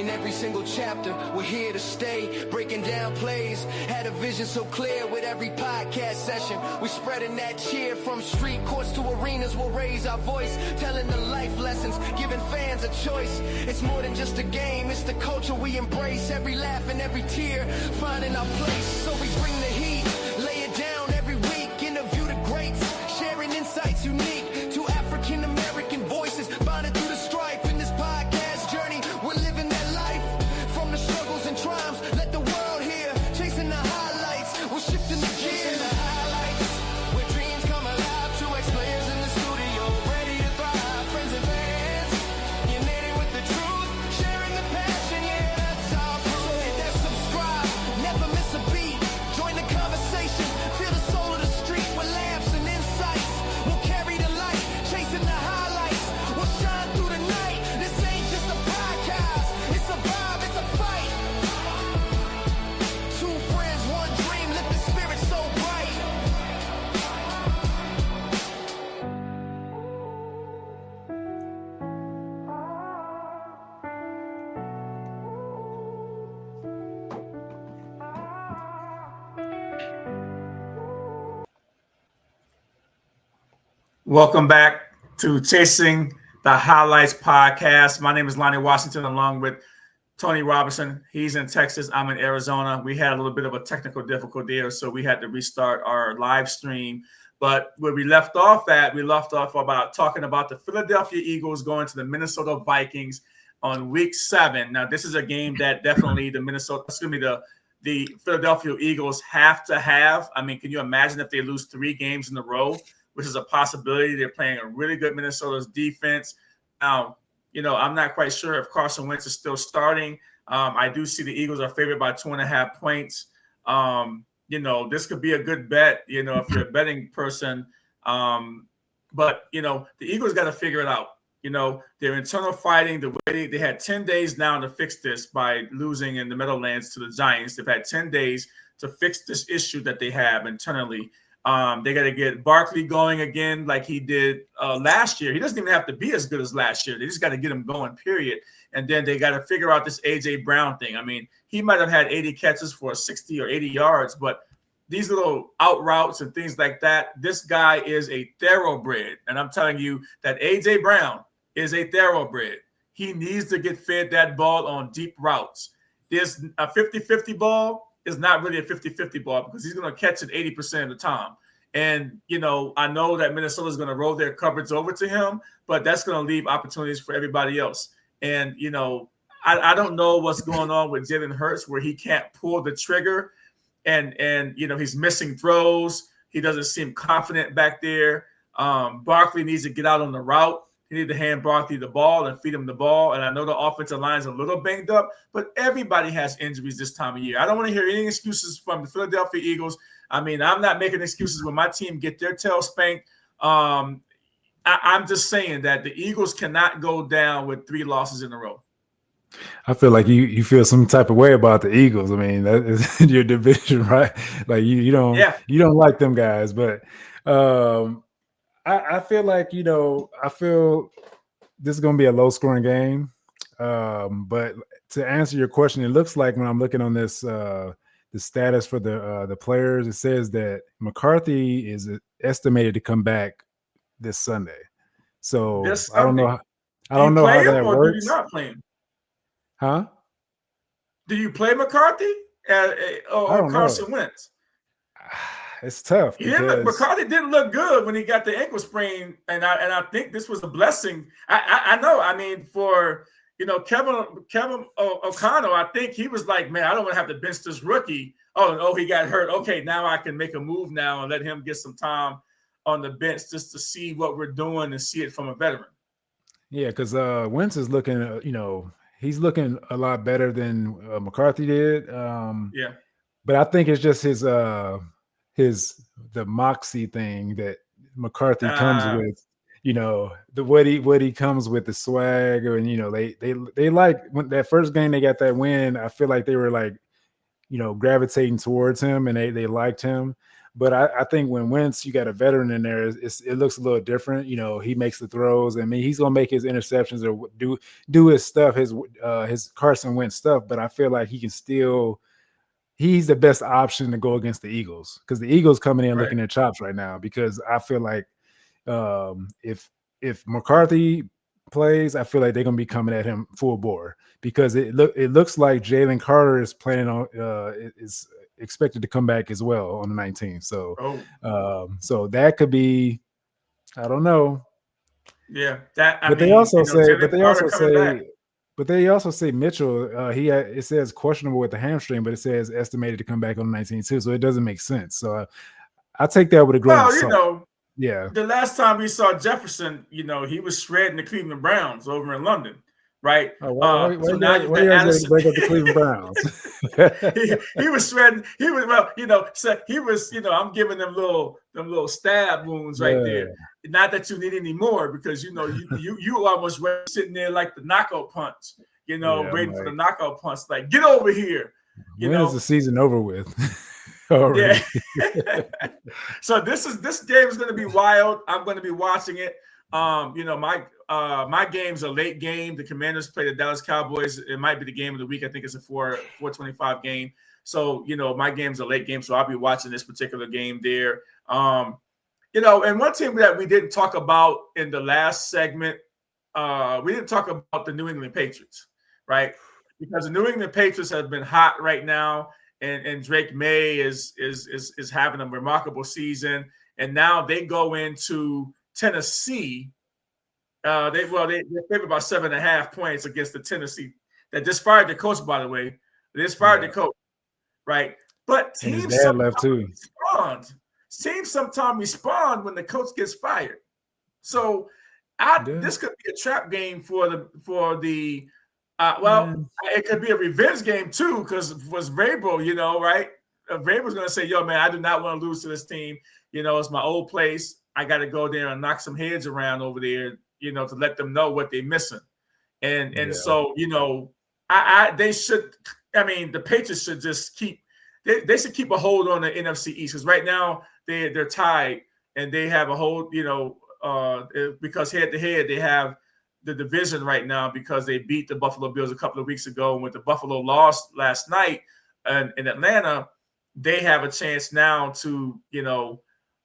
in every single chapter. We're here to stay, breaking down plays. Had a vision so clear with every podcast session. We're spreading that cheer from street courts to arenas. We'll raise our voice, telling the life lessons, giving fans a choice. It's more than just a game, it's the culture we embrace. Every laugh and every tear, finding our place. So we bring the heat, lay it down every week. Interview the greats, sharing insights unique to African American voices, bonded through the strife in this podcast journey. We're living that life from the struggles and triumphs. Let the world hear, chasing the highlights. We're shifting the gears. The highlights, where dreams come alive. Two ex-players in the studio, ready to thrive. Friends and fans, united with the truth, sharing the passion. Yeah, that's our proof. So hit that subscribe, never miss a beat. Join the conversation, feel the soul of the street with laughs and insights. We'll carry the light, chasing the highlights. We'll shine through the night. This ain't just a podcast, it's a vibe, it's a fight. Two friends, one dream, lift the spirit so bright. Welcome back to Chasing the Highlights podcast. My name is Lonnie Washington, along with Tony Robinson. He's in Texas. I'm in Arizona. We had a little bit of a technical difficulty there, so we had to restart our live stream. But where we left off about talking about the Philadelphia Eagles going to the Minnesota Vikings on week 7. Now, this is a game that definitely the Philadelphia Eagles have to have. I mean, can you imagine if they lose 3 games in a row, which is a possibility? They're playing a really good Minnesota's defense. I'm not quite sure if Carson Wentz is still starting. I do see the Eagles are favored by 2.5 points. This could be a good bet, if you're a betting person. But the Eagles got to figure it out. Their internal fighting, the way they had 10 days now to fix this by losing in the Meadowlands to the Giants. They've had 10 days to fix this issue that they have internally. They got to get Barkley going again like he did last year. He doesn't even have to be as good as last year. They just got to get him going, period. And then they got to figure out this A.J. Brown thing. I mean, he might have had 80 catches for 60 or 80 yards, but these little out routes and things like that, this guy is a thoroughbred. And I'm telling you that A.J. Brown is a thoroughbred. He needs to get fed that ball on deep routes. There's a 50-50 ball. Is not really a 50-50 ball because he's going to catch it 80% of the time. And, I know that Minnesota is going to roll their coverage over to him, but that's going to leave opportunities for everybody else. And, I don't know what's going on with Jalen Hurts where he can't pull the trigger and he's missing throws. He doesn't seem confident back there. Barkley needs to get out on the route. He needs to hand Barkley the ball and feed him the ball. And I know the offensive line is a little banged up, but everybody has injuries this time of year. I don't want to hear any excuses from the Philadelphia Eagles. I mean, I'm not making excuses when my team get their tail spanked. I'm just saying that the Eagles cannot go down with 3 losses in a row. I feel like you feel some type of way about the Eagles. I mean, that is your division, right? Like you don't like them guys, but I feel like, I feel this is going to be a low scoring game. But to answer your question, it looks like when I'm looking on this, the status for the players, it says that McCarthy is estimated to come back this Sunday. So I don't know how that works. Do you not play him? Huh? Do you play McCarthy or Carson Wentz? It's tough. McCarthy didn't look good when he got the ankle sprain, and I think this was a blessing. I know. I mean, for Kevin O'Connell, I think he was like, man, I don't want to have to bench this rookie. Oh, he got hurt. Okay, now I can make a move now and let him get some time on the bench just to see what we're doing and see it from a veteran. Yeah, because Wentz is looking, he's looking a lot better than McCarthy did. Yeah, but I think it's just the moxie thing that McCarthy comes with. What he comes with, the swagger, and they like when that first game they got that win. I feel like they were like, gravitating towards him and they liked him. But I think when Wentz, you got a veteran in there, it looks a little different. You know, he makes the throws. I mean, he's gonna make his interceptions or do his stuff, his Carson Wentz stuff. But I feel like he can still. He's the best option to go against the Eagles because the Eagles coming in looking at chops right now. Because I feel like if McCarthy plays, I feel like they're gonna be coming at him full bore because it looks like Jalen Carter is planning on is expected to come back as well on the 19th. So so that could be, I don't know. Yeah, that but they also say Mitchell, it says questionable with the hamstring, but it says estimated to come back on the 19th too. So it doesn't make sense. So I take that with a grain of salt. Yeah. The last time we saw Jefferson, you know, he was shredding the Cleveland Browns over in London, right? Why you guys break up the Cleveland Browns? he was shredding. He was, well, you know, so he was, you know, I'm giving them little stab wounds right there. Not that you need any more because you know you almost sitting there like the knockout punch, you know, waiting for the knockout punch. Like, get over here. When is the season over with? Already. Yeah. So this game is going to be wild. I'm going to be watching it. You know, my game's a late game. The Commanders play the Dallas Cowboys. It might be the game of the week. I think it's a 4:25 game. So, you know, my game's a late game, so I'll be watching this particular game there. You know, and one team that we didn't talk about in the last segment, we didn't talk about the New England Patriots, right? Because the New England Patriots have been hot right now, and Drake May is having a remarkable season, and now they go into Tennessee. They favored about 7.5 points against the Tennessee that just fired the coach. By the way, they just fired the coach, right? But teams sometimes respond when the coach gets fired. So this could be a trap game for the. It could be a revenge game too, because it was Vrabel, you know, right? Vrabel's going to say, yo, man, I do not want to lose to this team. You know, it's my old place. I got to go there and knock some heads around over there, you know, to let them know what they're missing. And so, you know, the Patriots should just they should keep a hold on the NFC East because right now they're tied and they have a hold, you know, because head to head they have the division right now because they beat the Buffalo Bills a couple of weeks ago. And with the Buffalo loss last night in Atlanta, they have a chance now to, you know,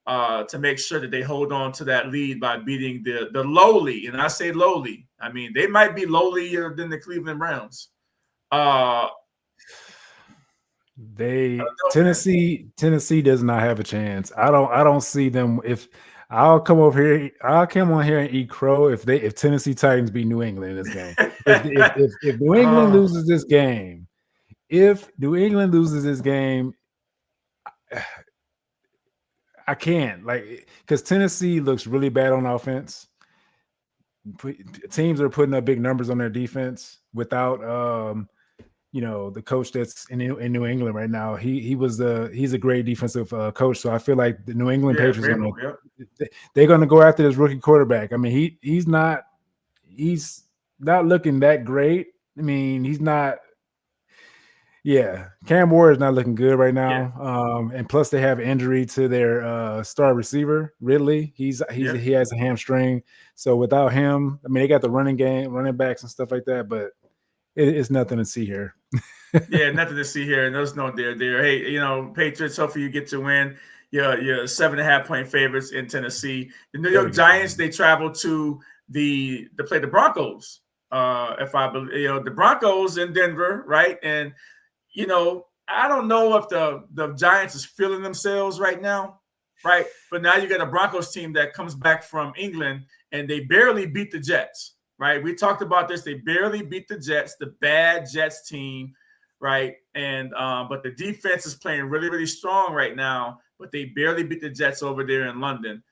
to make sure that they hold on to that lead by beating the lowly. And I say lowly, I mean, they might be lowlier than the Cleveland Browns. Tennessee does not have a chance. I don't see them. If I'll come on here and eat crow if Tennessee Titans beat New England in this game. If New England loses this game, I can't, because Tennessee looks really bad on offense. Teams are putting up big numbers on their defense without you know, the coach that's in New England right now. He's a great defensive coach. So I feel like the New England Patriots they're going to go after this rookie quarterback. I mean, he's not looking that great. I mean, he's not. Yeah, Cam Ward is not looking good right now. And plus they have injury to their star receiver, Ridley. He has a hamstring. So without him, I mean, they got the running backs and stuff like that, but it's nothing to see here. Yeah, nothing to see here. And there's no there. Hey, you know, Patriots, hopefully you get to win. You're 7.5 point favorites in Tennessee. The New York Giants, they travel to play the Broncos. If I believe, you know, the Broncos in Denver, right? And you know, I don't know if the Giants is feeling themselves right now, right? But now you got a Broncos team that comes back from England and they barely beat the Jets, right? We talked about this. They barely beat the Jets, the bad Jets team, right? And but the defense is playing really, really strong right now, but they barely beat the Jets over there in London.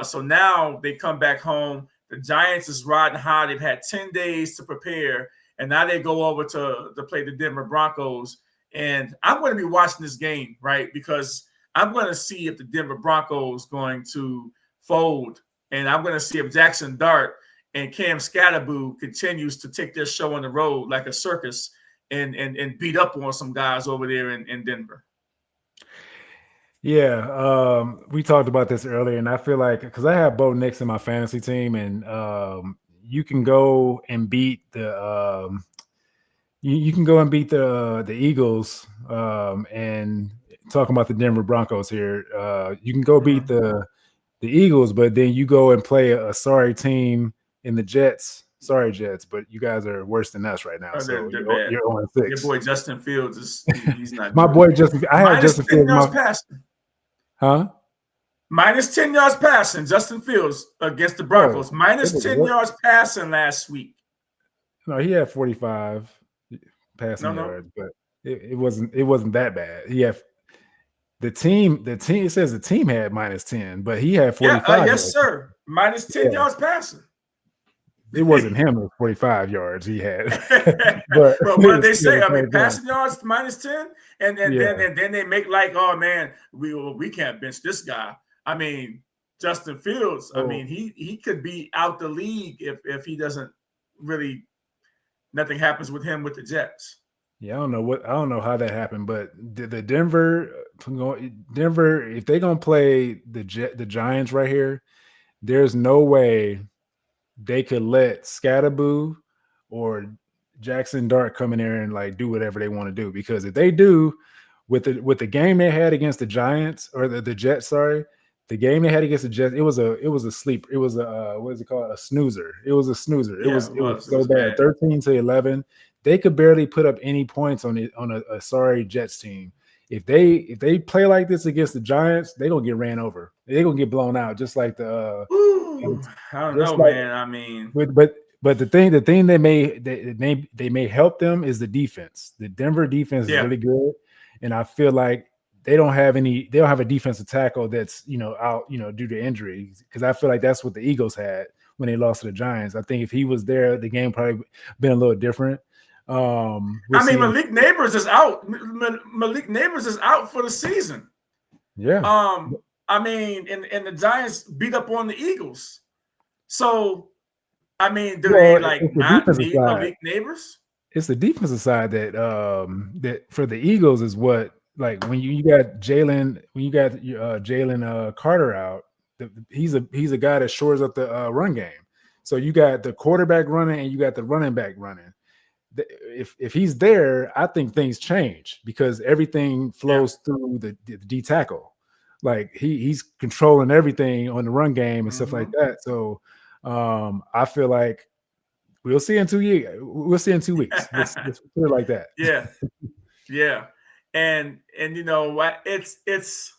So now they come back home. The Giants is riding high. They've had 10 days to prepare. And now they go over to play the Denver Broncos. And I'm going to be watching this game, right? Because I'm going to see if the Denver Broncos going to fold. And I'm going to see if Jackson Dart and Cam Scatterboo continues to take their show on the road like a circus and beat up on some guys over there in Denver. Yeah, we talked about this earlier, and I feel like because I have Bo Nix in my fantasy team, and you can go and beat you can go and beat the Eagles, and talking about the Denver Broncos here. You can go beat the Eagles, but then you go and play a sorry team in the Jets. Sorry, Jets, but you guys are worse than us right now. Oh, So they're bad. you're on Your 6. boy Justin Fields he's not My good. boy Justin, I had Minus Justin 10 Fields. yards passing. Huh? Minus 10 yards passing. Justin Fields against the Broncos. Oh, it Minus was 10 yards passing last week. no, he had 45 passing No. yards, but it wasn't that bad. He had the team. It says the team had minus 10, but he had 45 yes, yards. sir. Minus 10 yards passing. It wasn't him. It was 45 yards he had. but what did they say? I mean, down. passing yards minus 10, and then they make like, oh man, we can't bench this guy. I mean, Justin Fields. I mean, he could be out the league if he doesn't really. Nothing happens with him with the Jets. Yeah, I don't know how that happened, but the Denver, if they're gonna play the Giants right here, there's no way they could let Scatterboo or Jackson Dart come in there and like do whatever they want to do, because if they do with the game they had against the Giants or the Jets, sorry, the game they had against the Jets, it was a sleep. It was a what is it called? A snoozer. It was a snoozer. Yeah, it was so bad. 13-11. They could barely put up any points on a sorry Jets team. If they play like this against the Giants, they're gonna get ran over. They're gonna get blown out, just like the I don't know, man. I mean, but the thing they may help them is the defense. The Denver defense is really good, and I feel like they don't have a defensive tackle that's out due to injuries, because I feel like that's what the Eagles had when they lost to the Giants. I think if he was there, the game probably been a little different. Malik Neighbors is out. Malik Neighbors is out for the season. Yeah. I mean, and the Giants beat up on the Eagles. So, I mean, do they not need Malik Neighbors? It's the defensive side that for the Eagles is what, like, when you got Jalen Carter out, he's a guy that shores up the run game. So you got the quarterback running and you got the running back running. If he's there, I think things change, because everything flows through the D tackle. Like he's controlling everything on the run game and stuff like that. So I feel like we'll see in 2 years. We'll see in 2 weeks. Let's put it like that. Yeah. And you know what? It's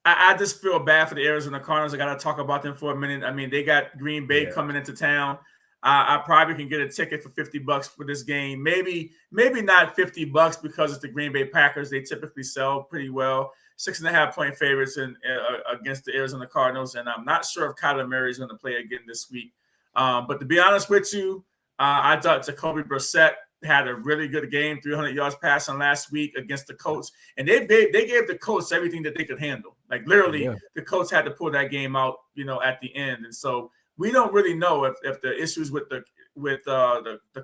I just feel bad for the Arizona Cardinals. I got to talk about them for a minute. I mean, they got Green Bay coming into town. I probably can get a ticket for $50 for this game. Maybe not $50 because it's the Green Bay Packers. They typically sell pretty well. 6.5-point favorites against the Arizona Cardinals, and I'm not sure if Kyler Murray is going to play again this week. But to be honest with you, I thought Jacoby Brissett had a really good game, 300 yards passing last week against the Colts, and they gave the Colts everything that they could handle. Like literally, the Colts had to pull that game out, at the end, and so. We don't really know if the issues with the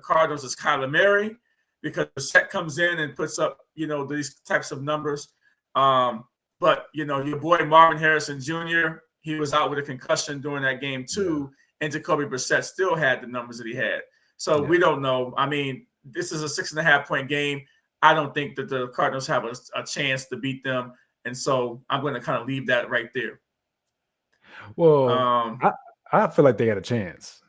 Cardinals is Kyler Murray, because Brissett comes in and puts up these types of numbers. But your boy Marvin Harrison Jr., he was out with a concussion during that game too, and Jacoby Brissett still had the numbers that he had. So we don't know. I mean, this is a 6.5-point game. I don't think that the Cardinals have a chance to beat them, and so I'm going to kind of leave that right there. Well, I feel like they got a chance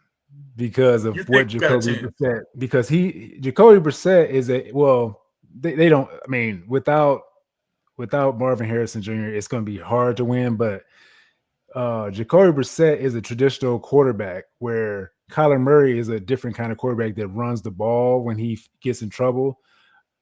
because of what Jacoby Brissett. Because Jacoby Brissett is they don't. I mean, without Marvin Harrison Jr., it's going to be hard to win. But Jacoby Brissett is a traditional quarterback, where Kyler Murray is a different kind of quarterback that runs the ball when he gets in trouble,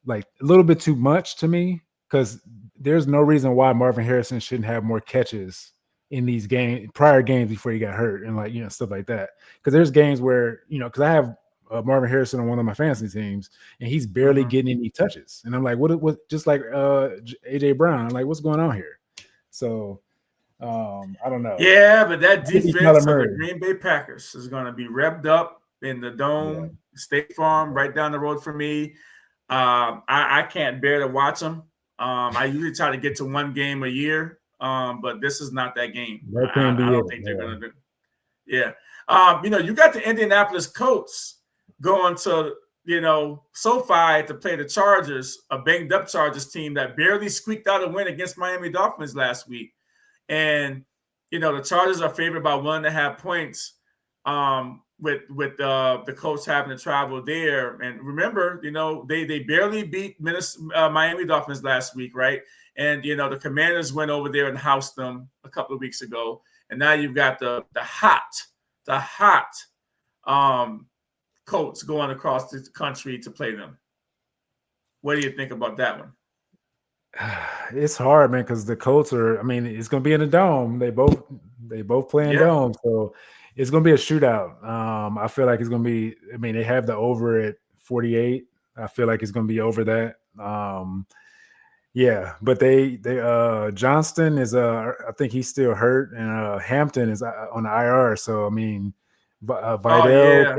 like a little bit too much to me. Because there's no reason why Marvin Harrison shouldn't have more catches in these prior games before he got hurt, and stuff like that. Because there's games where because I have Marvin Harrison on one of my fantasy teams, and he's barely getting any touches, and I'm like, what? Just like AJ Brown, I'm like, what's going on here? So I don't know. Yeah, but that defense of the Green Bay Packers is going to be revved up in the Dome, State Farm, right down the road from me. I can't bear to watch them. I usually try to get to one game a year, but this is not that game. That can be I it. don't think they're going to do. Yeah. You got the Indianapolis Colts going to, SoFi to play the Chargers, a banged up Chargers team that barely squeaked out a win against Miami Dolphins last week. And, the Chargers are favored by 1.5 points with the Colts having to travel there. And remember, they barely beat Miami Dolphins last week, right? And, the Commanders went over there and housed them a couple of weeks ago. And now you've got the hot Colts going across the country to play them. What do you think about that one? It's hard, man, because the Colts are. I mean, it's going to be in the dome. They both play in dome, so it's going to be a shootout. I feel like it's going to be. I mean, they have the over at 48. I feel like it's going to be over that. Yeah, but they Johnston is I think he's still hurt, and Hampton is on the IR. So I mean, Vidal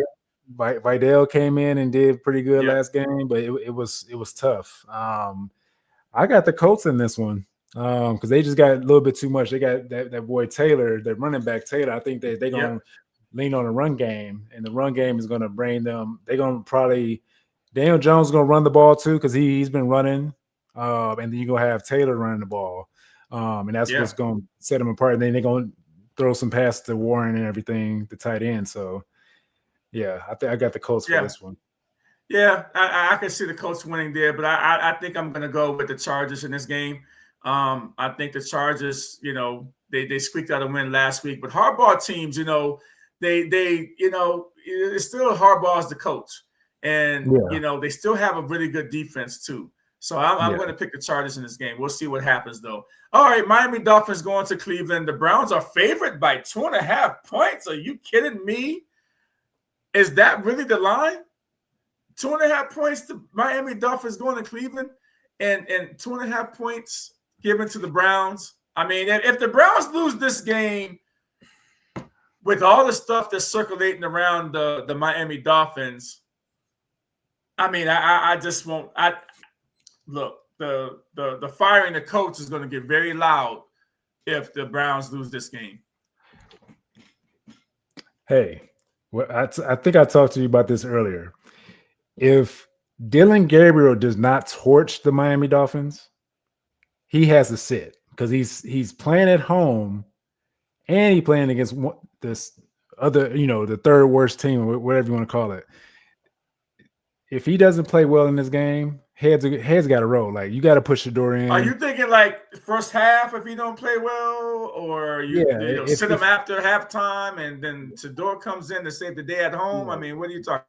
came in and did pretty good last game, but it was tough. I got the Colts in this one because they just got a little bit too much. They got that boy Taylor, that running back Taylor. I think they're going to lean on the run game, and the run game is going to bring them. They're going to probably Daniel Jones is going to run the ball too because he's been running, and then you're going to have Taylor running the ball, and that's what's going to set them apart. And then they're going to throw some passes to Warren and everything, the tight end. So, yeah, I think I got the Colts for this one. Yeah, I can see the Colts winning there, but I think I'm going to go with the Chargers in this game. I think the Chargers, they squeaked out a win last week, but Harbaugh teams, it's still Harbaugh's the coach, and they still have a really good defense too. So I'm going to pick the Chargers in this game. We'll see what happens though. All right, Miami Dolphins going to Cleveland. The Browns are favored by 2.5 points. Are you kidding me? Is that really the line? 2.5 points to Miami Dolphins going to Cleveland, and 2.5 points given to the Browns. I mean, if the Browns lose this game with all the stuff that's circulating around the Miami Dolphins, I mean, I just won't. Look, the firing the coach is going to get very loud if the Browns lose this game. Hey, well, I think I talked to you about this earlier. If Dylan Gabriel does not torch the Miami Dolphins, he has to sit because he's playing at home and he's playing against this other, the third worst team, or whatever you want to call it. If he doesn't play well in this game, heads got to roll. Like, you got to push the door in. Are you thinking like first half if he don't play well, or sit him after halftime and then Shador comes in to save the day at home? I mean, what are you talking?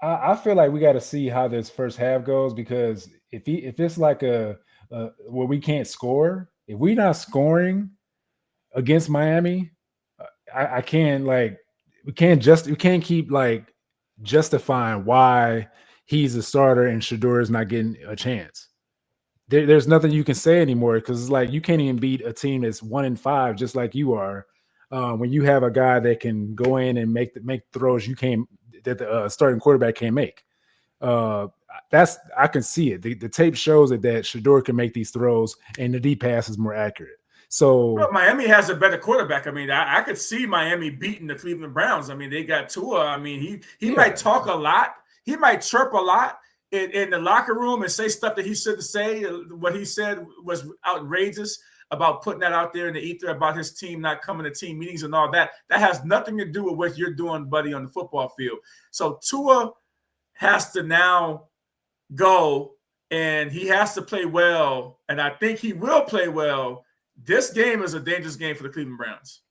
I feel like we got to see how this first half goes, because if it's like a where we can't score, if we're not scoring against Miami, I can't we can't keep like justifying why he's a starter and Shador is not getting a chance. There's nothing you can say anymore, because it's like you can't even beat a team that's 1-5 just like you are. When you have a guy that can go in and make throws that the starting quarterback can't make. I can see it. The tape shows that Shador can make these throws and the deep pass is more accurate. So Miami has a better quarterback. I mean, I could see Miami beating the Cleveland Browns. I mean, they got Tua. I mean, he might talk a lot. He might chirp a lot in the locker room and say stuff that he shouldn't say. What he said was outrageous about putting that out there in the ether about his team not coming to team meetings and all that. That has nothing to do with what you're doing, buddy, on the football field. So Tua has to now go, and he has to play well, and I think he will play well. This game is a dangerous game for the Cleveland Browns.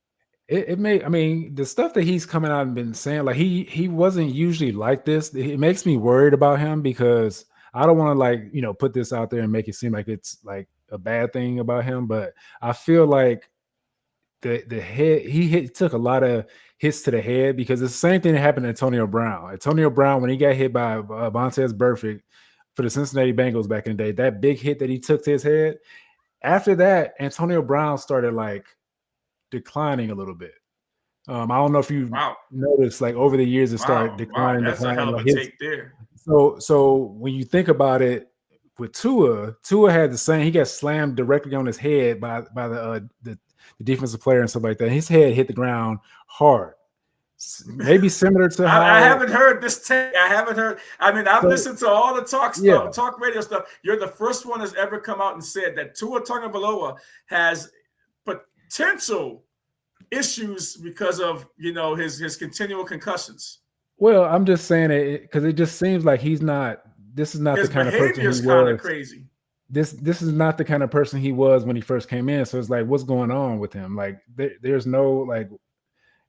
The stuff that he's coming out and been saying, like he wasn't usually like this. It makes me worried about him, because I don't want to put this out there and make it seem like it's like a bad thing about him, but I feel like the head he took a lot of hits to the head, because it's the same thing that happened to Antonio Brown. Antonio Brown, when he got hit by Vontaze Burfict for the Cincinnati Bengals back in the day, that big hit that he took to his head. After that, Antonio Brown started declining a little bit. I don't know if you noticed, over the years it started declining. That's a hell of a take there. So when you think about it, with Tua had the same. He got slammed directly on his head by the defensive player and stuff like that. His head hit the ground hard. Maybe similar to how I haven't heard this take. I haven't heard. I mean, I've listened to all the talk radio stuff. You're the first one that's ever come out and said that Tua Tagovailoa has potential issues because of his continual concussions. Well, I'm just saying it because it just seems like he's not. This is not his the kind of person he was. Kind of crazy. This is not the kind of person he was when he first came in. So it's like, what's going on with him? Like, there's no like.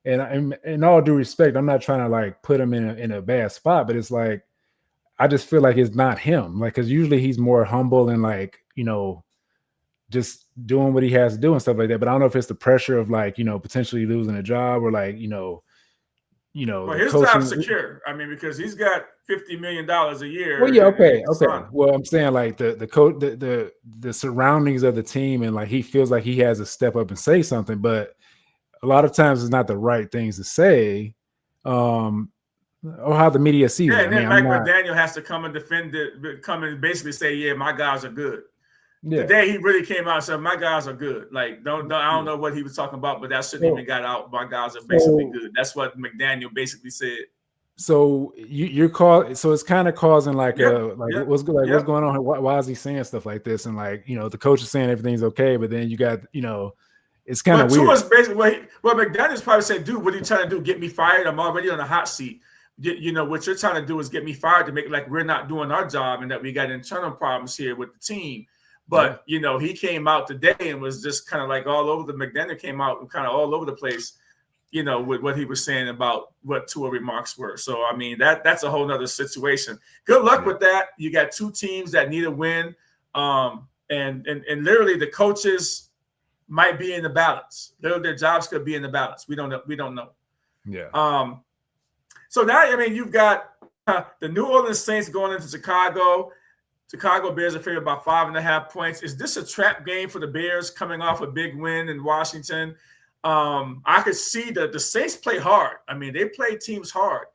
And in all due respect, I'm not trying to like put him in a bad spot, but it's like I just feel like it's not him. Like, because usually he's more humble and like just doing what he has to do and stuff like that. But I don't know if it's the pressure of like potentially losing a job or like Well, his job's secure. I mean, because he's got $50 million a year. Well, yeah, okay. Well, I'm saying like the coach, the surroundings of the team, and like he feels like he has to step up and say something, but a lot of times it's not the right things to say, or how the media sees it. And then Mike McDaniel has to come and defend it, come and basically say, "Yeah, my guys are good." Yeah. Today he really came out and said, "My guys are good." Like, I don't know what he was talking about, but that shouldn't even got out. My guys are basically good. That's what McDaniel basically said. So you're called. So it's kind of causing like what's going on? Why is he saying stuff like this? And like the coach is saying everything's okay, but then you got it's kind of weird. Tua's basically what McDaniel's probably said, "Dude, what are you trying to do? Get me fired? I'm already on the hot seat. What you're trying to do is get me fired to make it like we're not doing our job and that we got internal problems here with the team." But he came out today and was just kind of like all over the McDaniel came out and kind of all over the place, with what he was saying about what Tua remarks were. So I mean that's a whole nother situation. Good luck with that. You got two teams that need a win, and literally the coaches might be in the balance. Their jobs could be in the balance. We don't know. Yeah. So now, I mean, you've got the New Orleans Saints going into Chicago. Chicago Bears are favored by 5.5 points. Is this a trap game for the Bears coming off a big win in Washington? I could see that the Saints play hard. I mean, they play teams hard.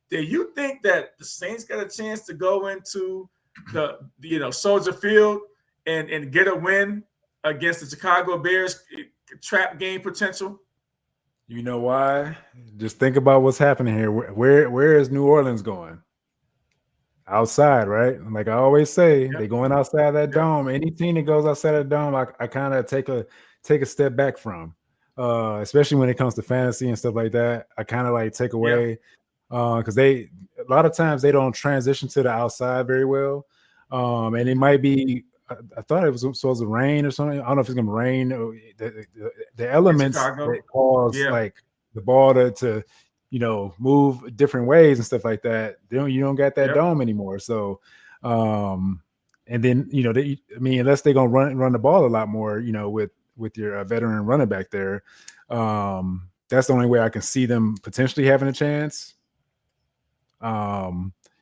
Do you think that the Saints got a chance to go into the Soldier Field and get a win against the Chicago Bears trap game potential? You know why? Just think about what's happening here. Where is New Orleans going? Outside, right? Like I always say, they're going outside that dome. Any team that goes outside that dome, I kind of take a step back from, especially when it comes to fantasy and stuff like that. I kind of like take away because a lot of times they don't transition to the outside very well, and it might be. I thought it was supposed to rain or something. I don't know if it's going to rain. The elements that cause like the ball to move different ways and stuff like that. You don't got that dome anymore. So, and then unless they're gonna run the ball a lot more, with your veteran running back there, that's the only way I can see them potentially having a chance.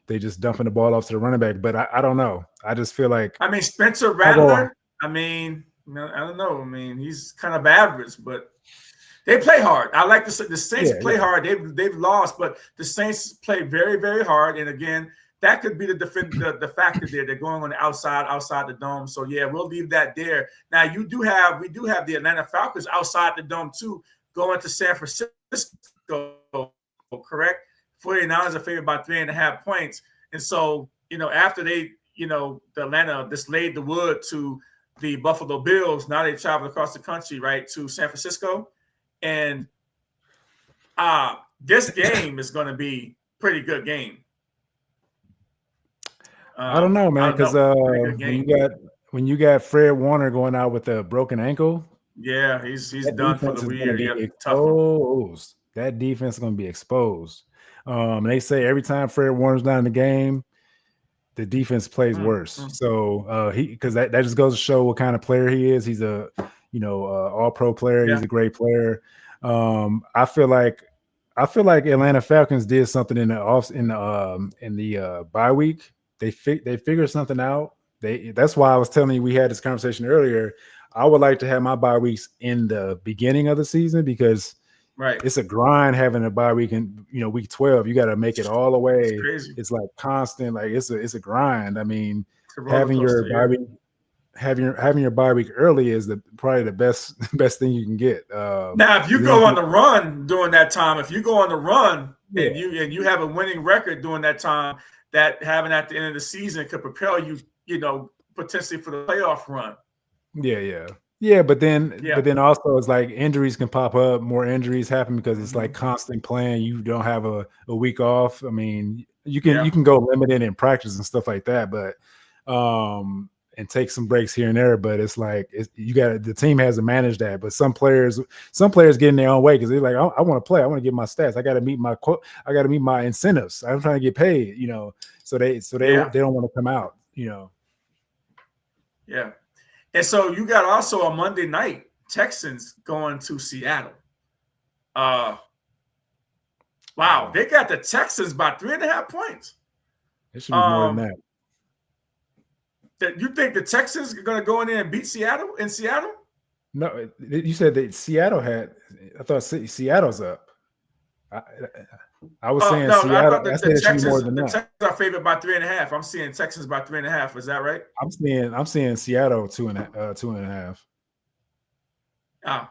They just dumping the ball off to the running back, but I don't know. I just feel like Spencer Rattler. I don't know. I mean, he's kind of average, but they play hard. I like the Saints play hard. They've lost, but the Saints play very, very hard. And again, that could be the factor there. They're going on the outside the dome. So yeah, we'll leave that there. Now we do have the Atlanta Falcons outside the dome too, going to San Francisco. Correct. 49ers are favored by 3.5 points. And so, after they, the Atlanta just laid the wood to the Buffalo Bills, now they travel across the country, right, to San Francisco. And this game is going to be a pretty good game. I don't know, man, because when you got Fred Warner going out with a broken ankle. Yeah, he's done for the year. Exposed. That defense is going to be exposed. They say every time Fred Warner's not in the game, the defense plays worse. So because that just goes to show what kind of player he is. He's a all-pro player. He's a great player. I feel like Atlanta Falcons did something in the bye week. They figured something out. That's why I was telling you we had this conversation earlier. I would like to have my bye weeks in the beginning of the season because it's a grind having a bye week in week 12. You got to make it all the way. It's crazy. It's like constant, like it's a grind. I mean, having your bye week early is probably the best thing you can get. Now, if you go on the run during that time, if you go on the run Yeah. and you have a winning record during that time, that having at the end of the season could propel you, potentially for the playoff run. Yeah. But then also it's like injuries can pop up, more injuries happen because it's like constant playing. You don't have a week off. I mean, you can go limited in practice and stuff like that, but and take some breaks here and there. But it's like the team has to manage that. But some players get in their own way because they're like, I want to play. I want to get my stats. I got to meet my incentives. I'm trying to get paid. So they don't want to come out. Yeah. And so you got also on Monday night, Texans going to Seattle. Wow, they got the Texans by 3.5 points. It should be more than that. You think the Texans are going to go in there and beat Seattle in Seattle? No, you said that Seattle had. I thought Seattle's up. I was saying no, Seattle. I thought I said it should be more than the that. Texans are favored by 3.5. I'm seeing Texans by 3.5. Is that right? I'm seeing Seattle 2.5.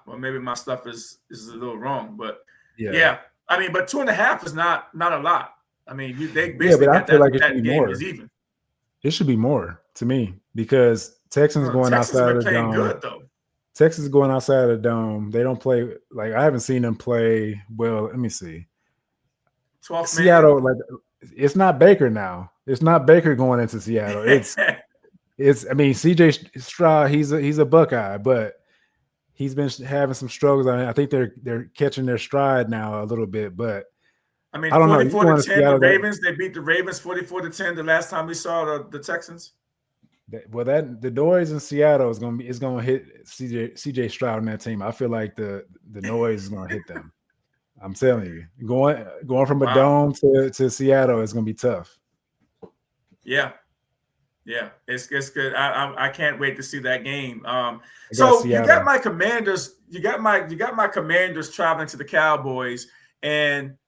Well, maybe my stuff is a little wrong, but yeah. I mean, but 2.5 is not a lot. I mean, they but basically I feel like it should be game more. is even. It should be more to me because Texans going outside of the dome. Good though. Texas going outside of the dome. They don't play like I haven't seen them play well. Let me see. 12th Seattle, like it's not Baker now. It's not Baker going into Seattle. It's I mean, CJ Stroud, he's a Buckeye, but he's been having some struggles. I think they're catching their stride now a little bit, but I mean, I don't know. 44-10, the Ravens, they beat the Ravens 44-10 the last time we saw the Texans. Well, the noise in Seattle is going to hit CJ Stroud in that team. I feel like the noise is going to hit them. I'm telling you, going from a dome to Seattle is going to be tough. Yeah, it's good. I can't wait to see that game. So you got my Commanders. You got my Commanders traveling to the Cowboys, and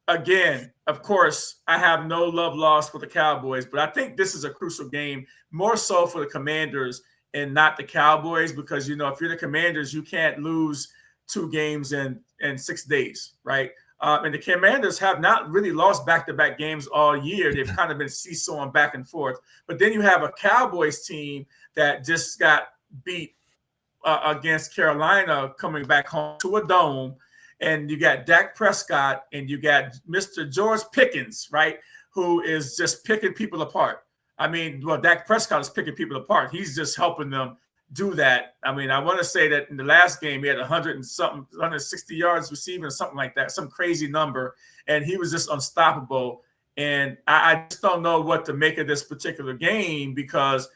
again, of course, I have no love lost for the Cowboys, but I think this is a crucial game, more so for the Commanders and not the Cowboys, because if you're the Commanders, you can't lose 2 games in 6 days, right? And the Commanders have not really lost back-to-back games all year. They've kind of been seesawing back and forth. But then you have a Cowboys team that just got beat against Carolina coming back home to a dome. And you got Dak Prescott and you got Mr. George Pickens, right, who is just picking people apart. I mean, well, Dak Prescott is picking people apart. He's just helping them do that. I mean, I want to say that in the last game, he had 160 yards receiving or something like that, some crazy number. And he was just unstoppable. And I just don't know what to make of this particular game, because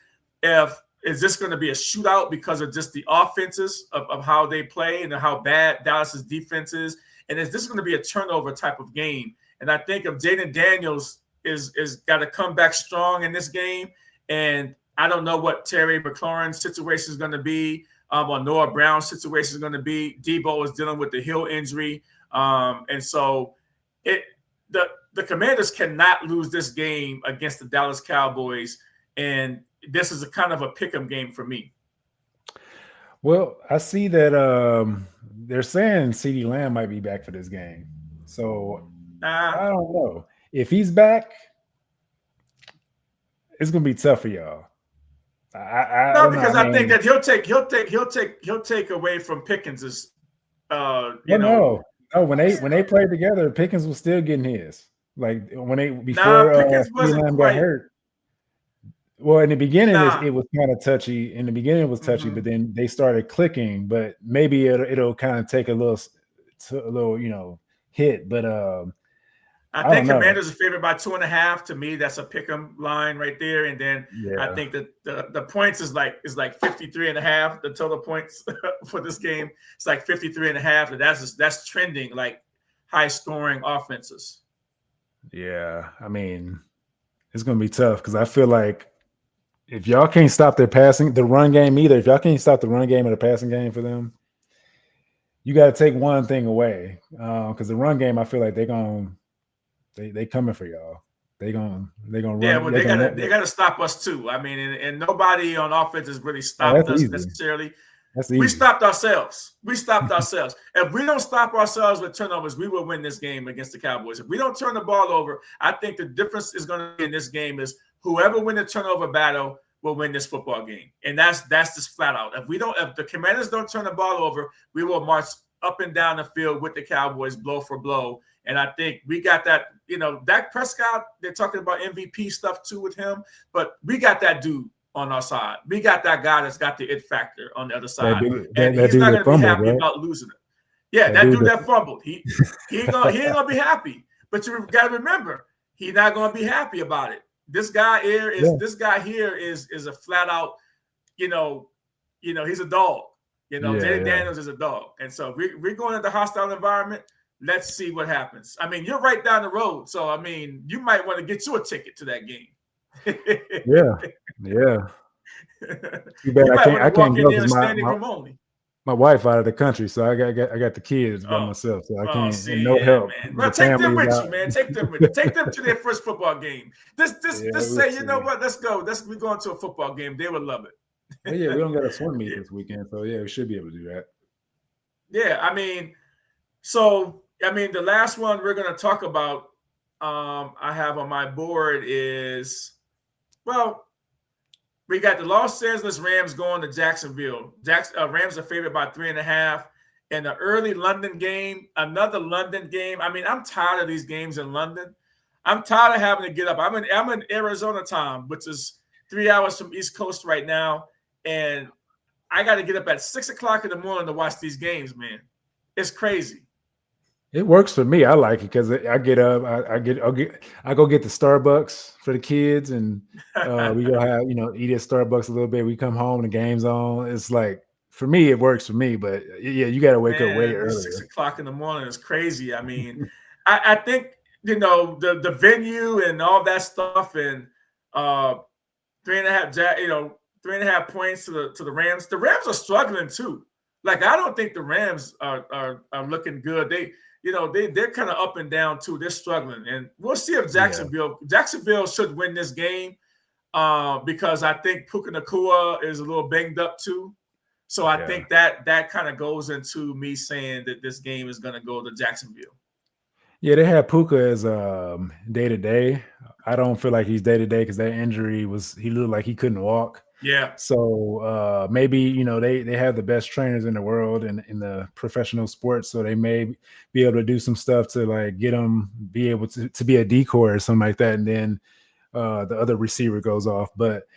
is this going to be a shootout because of just the offenses of how they play and how bad Dallas's defense is? And is this going to be a turnover type of game? And I think if Jaden Daniels is got to come back strong in this game, and I don't know what Terry McLaurin's situation is going to be, or Noah Brown's situation is going to be. Debo is dealing with the heel injury. And so the Commanders cannot lose this game against the Dallas Cowboys. And this is a kind of a pick'em game for me. Well, I see that they're saying CeeDee Lamb might be back for this game. So I don't know. If he's back, it's going to be tough for y'all. I think that he'll take away from Pickens's. No. When they played together, Pickens was still getting his. Like before Pickens wasn't quite. Got hurt. Well, in the beginning, it was kind of touchy. In the beginning, it was touchy, but then they started clicking. But maybe it'll kind of take a little hit. But I think Commanders are favored by 2.5. To me, that's a pick'em line right there. And then I think that the points is like 53.5. The total points for this game, it's like 53.5. And that's trending like high scoring offenses. Yeah, I mean, it's gonna be tough because I feel like if y'all can't stop the run game either, if y'all can't stop the run game or the passing game for them, you got to take one thing away. Because the run game, I feel like they coming for y'all. They gonna Yeah, run. well, They gonna they gotta stop us too. I mean, and nobody on offense has really oh, stopped that's us easy. necessarily. That's We easy. stopped ourselves. We stopped ourselves. If we don't stop ourselves with turnovers, we will win this game against the Cowboys. If we don't turn the ball over, I think the difference is going to be in this game is whoever win the turnover battle will win this football game. And that's just flat out. If the Commanders don't turn the ball over, we will march up and down the field with the Cowboys blow for blow. And I think we got that, Dak Prescott, they're talking about MVP stuff too with him, but we got that dude on our side. We got that guy that's got the it factor on the other side. And That he's dude not that going to be fumbled, happy right? about losing it. Yeah, that dude that fumbled. He ain't gonna be happy. But you got to remember, he's not going to be happy about it. This guy here is a flat out, he's a dog. Jay Daniels is a dog. And so we're going into hostile environment. Let's see what happens. I mean, you're right down the road. So, I mean, you might want to get you a ticket to that game. Yeah. Too bad You might want to walk in there and standing room only. My wife out of the country, so I got the kids by myself, so I can't. See, and no help. Man. Well, take them with you, man. Take them with you. Take them to their first football game. Just say, you know what? Let's go. We're going to a football game. They would love it. Well, yeah, we don't got a swim meet this weekend, so yeah, we should be able to do that. Yeah, I mean, the last one we're going to talk about, I have on my board is, we got the Los Angeles Rams going to Jacksonville. Rams are favored by 3.5. In the early London game, another London game. I mean, I'm tired of these games in London. I'm tired of having to get up. I'm in Arizona time, which is 3 hours from East Coast right now, and I got to get up at 6 o'clock in the morning to watch these games, man. It's crazy. It works for me. I like it because I get up, I go get the Starbucks for the kids, and we go have eat at Starbucks a little bit. We come home, the game's on. It's like, for me, it works for me. But yeah, you got to wake up way earlier. 6 o'clock in the morning is crazy. I mean, I think the venue and all that stuff, and 3.5 points to the Rams. The Rams are struggling too. Like, I don't think the Rams are looking good. They're kind of up and down too. They're struggling, and we'll see if Jacksonville should win this game because I think Puka Nacua is a little banged up too. So I think that kind of goes into me saying that this game is going to go to Jacksonville. Yeah, they had Puka as day to day. I don't feel like he's day to day because that injury he looked like he couldn't walk. Yeah. So maybe they have the best trainers in the world in the professional sports, so they may be able to do some stuff to like get him be able to be a decoy or something like that, and then the other receiver goes off. But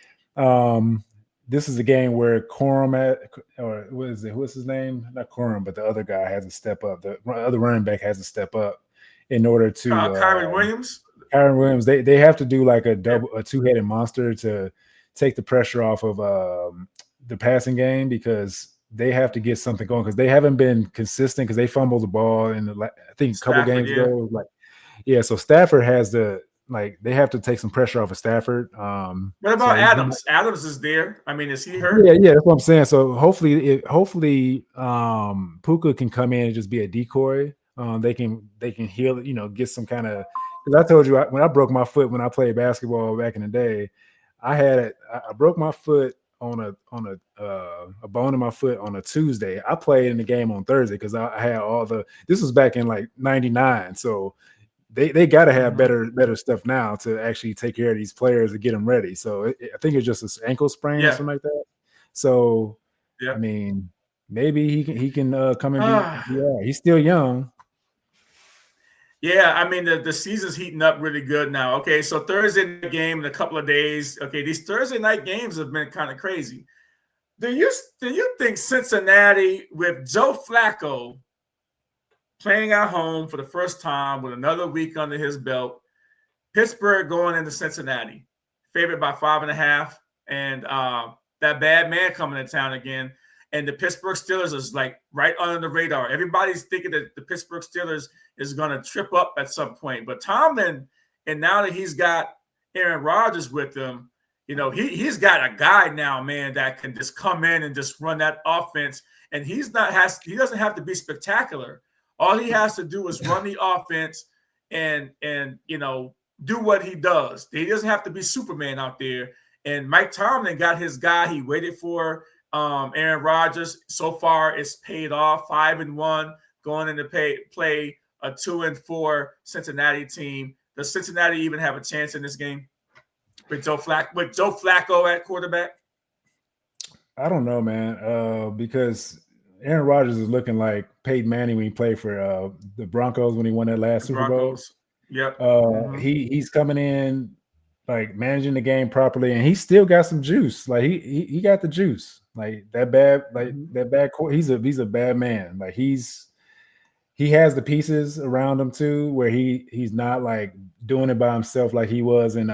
this is a game where what's his name? Not Corum, but the other guy has to step up. The other running back has to step up in order to Kyren Williams. Kyren Williams. They have to do like a two-headed monster to take the pressure off of the passing game, because they have to get something going, because they haven't been consistent because they fumbled the ball in I think a couple games ago. So Stafford has to they have to take some pressure off of Stafford. What about Adams? Adams is there. I mean, is he hurt? Yeah, that's what I'm saying. So hopefully Puka can come in and just be a decoy. They can heal, get some kind of, because I told you when I broke my foot when I played basketball back in the day, I broke my foot on a bone in my foot on a Tuesday. I played in the game on Thursday because I had this was back in like 99. So they got to have better stuff now to actually take care of these players and get them ready. So I think it's just an ankle sprain or something like that. So I mean, maybe he can come and be. He's still young. Yeah, I mean, the season's heating up really good now. Okay, so Thursday night game in a couple of days. Okay, these Thursday night games have been kind of crazy. Do you think Cincinnati, with Joe Flacco playing at home for the first time with another week under his belt, Pittsburgh going into Cincinnati, favored by 5.5, and that bad man coming to town again, and the Pittsburgh Steelers is like right under the radar. Everybody's thinking that the Pittsburgh Steelers is going to trip up at some point. But Tomlin, and now that he's got Aaron Rodgers with him, he's got a guy now, man, that can just come in and just run that offense. And he doesn't have to be spectacular. All he has to do is run the offense and do what he does. He doesn't have to be Superman out there. And Mike Tomlin got his guy he waited for. Aaron Rodgers, so far it's paid off, 5-1, going into play a 2-4 Cincinnati team. Does Cincinnati even have a chance in this game with Joe Flacco at quarterback? I don't know, man, because Aaron Rodgers is looking like Peyton Manning when he played for the Broncos when he won that last Super Bowl. Yep. He's coming in like managing the game properly, and he still got some juice. Like he got the juice. Like that bad he's a bad man. Like he has the pieces around him too, where he's not like doing it by himself like he was in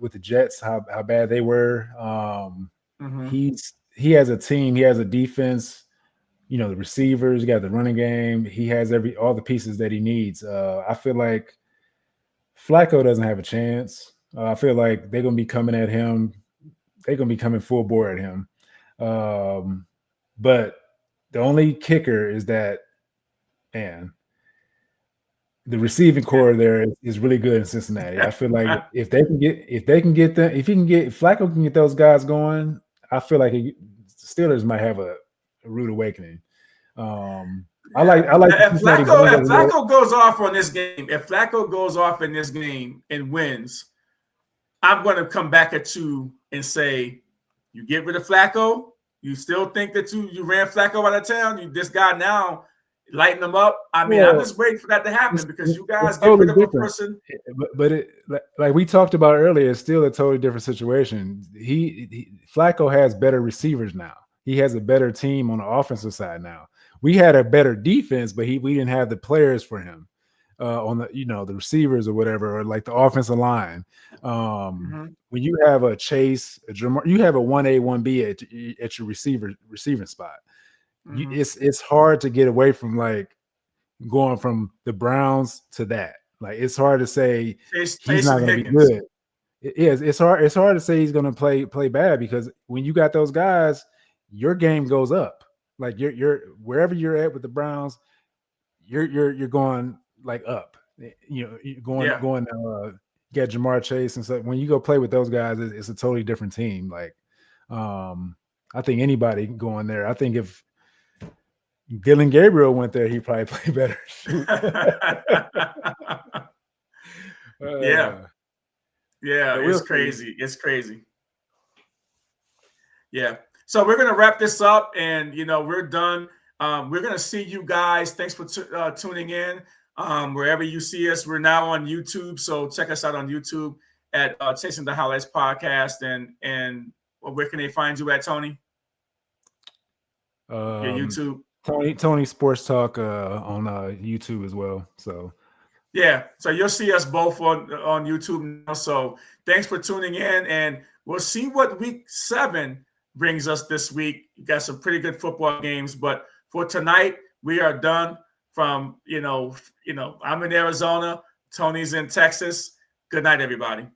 with the Jets, how bad they were. He has a team, he has a defense, the receivers, he got the running game, he has all the pieces that he needs. I feel like Flacco doesn't have a chance. I feel like they're gonna be coming at him. They're gonna be coming full bore at him. But the only kicker is that, man, the receiving core there is really good in Cincinnati. I feel like if Flacco can get those guys going, I feel like Steelers might have a rude awakening. I like if Flacco goes off on this game, if Flacco goes off in this game and wins, I'm going to come back at you and say, you get rid of Flacco, you still think that you ran Flacco out of town, this guy now lighten them up. I mean, I'm just waiting for that to happen because you guys get rid of a person. But like we talked about earlier, it's still a totally different situation. Flacco has better receivers now. He has a better team on the offensive side now. We had a better defense, but we didn't have the players for him on the receivers or whatever, or like the offensive line. When you have a Chase, you have a 1A, 1B at your receiving spot. It's hard to get away from like going from the Browns to that. Like it's hard to say he's not going to be good. It's hard to say he's going to play bad, because when you got those guys, your game goes up. Like you're wherever you're at with the Browns, you're going like up. You're going get Jamar Chase and stuff. When you go play with those guys, it's a totally different team. Like I think anybody can go in there. I think if Dylan Gabriel went there, he'd probably play better. It's crazy. It's crazy. Yeah. So we're going to wrap this up, and, we're done. We're going to see you guys. Thanks for tuning in. Wherever you see us, we're now on YouTube. So check us out on YouTube at Chasing the Highlights Podcast. And where can they find you at, Tony? Your YouTube. Tony Sports Talk on YouTube as well. So yeah, so you'll see us both on YouTube now. So thanks for tuning in, and we'll see what week 7 brings us this week. You got some pretty good football games, but for tonight, we are done. From I'm in Arizona, Tony's in Texas. Good night, everybody.